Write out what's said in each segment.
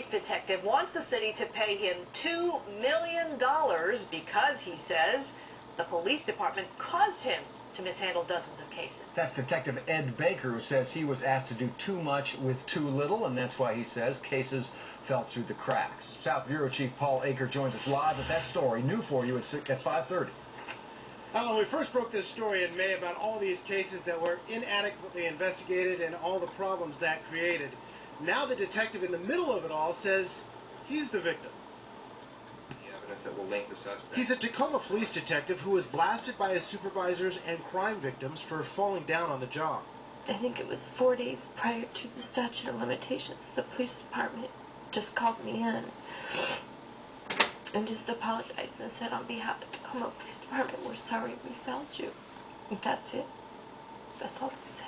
police detective wants the city to pay him $2 million because, he says, the police department caused him to mishandle dozens of cases. That's Detective Ed Baker, who says he was asked to do too much with too little, and that's why he says cases fell through the cracks. South Bureau Chief Paul Aker joins us live with that story, new for you at 5:30. Alan, we first broke this story in May about all these cases that were inadequately investigated and all the problems that created. Now the detective in the middle of it all says he's the victim. The evidence that will link the suspect. He's a Tacoma Police detective who was blasted by his supervisors and crime victims for falling down on the job. I think it was 4 days prior to the statute of limitations. The police department just called me in and just apologized and said, on behalf of the Tacoma Police Department, we're sorry we failed you. And that's it. That's all they said.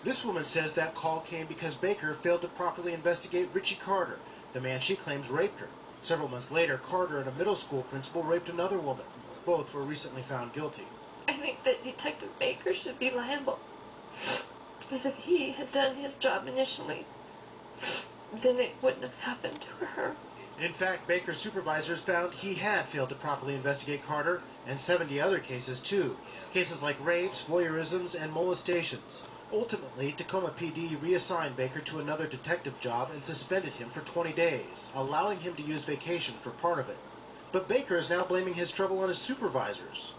This woman says that call came because Baker failed to properly investigate Richie Carter, the man she claims raped her. Several months later, Carter and a middle school principal raped another woman. Both were recently found guilty. I think that Detective Baker should be liable. Because if he had done his job initially, then it wouldn't have happened to her. In fact, Baker's supervisors found he had failed to properly investigate Carter and 70 other cases too. Cases like rapes, voyeurisms, and molestations. Ultimately, Tacoma PD reassigned Baker to another detective job and suspended him for 20 days, allowing him to use vacation for part of it. But Baker is now blaming his trouble on his supervisors.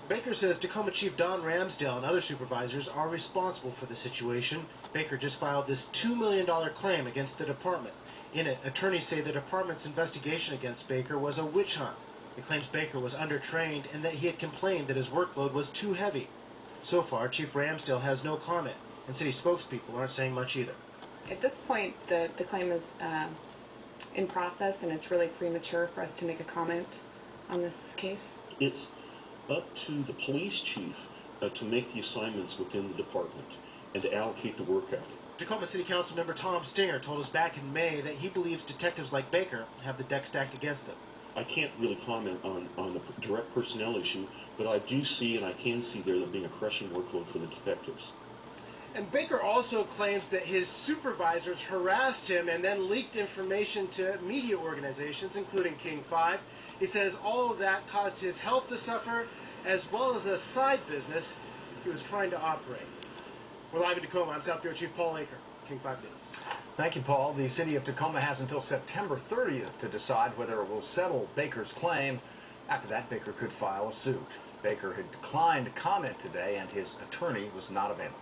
Baker says Tacoma Chief Don Ramsdale and other supervisors are responsible for the situation. Baker just filed this $2 million claim against the department. In it, attorneys say the department's investigation against Baker was a witch hunt. It claims Baker was undertrained and that he had complained that his workload was too heavy. So far, Chief Ramsdale has no comment, and city spokespeople aren't saying much either. At this point, the claim is in process, and it's really premature for us to make a comment on this case. It's up to the police chief to make the assignments within the department and to allocate the work out. Tacoma City Council member Tom Stinger told us back in May that he believes detectives like Baker have the deck stacked against them. I can't really comment on the direct personnel issue, but I do see and I can see there being a crushing workload for the detectives. And Baker also claims that his supervisors harassed him and then leaked information to media organizations, including King 5. He says all of that caused his health to suffer, as well as a side business he was trying to operate. We're live in Tacoma. I'm South Bureau Chief Paul Aker, King 5 News. Thank you, Paul. The City of Tacoma has until September 30th to decide whether it will settle Baker's claim. After that, Baker could file a suit. Baker had declined to comment today, and his attorney was not available.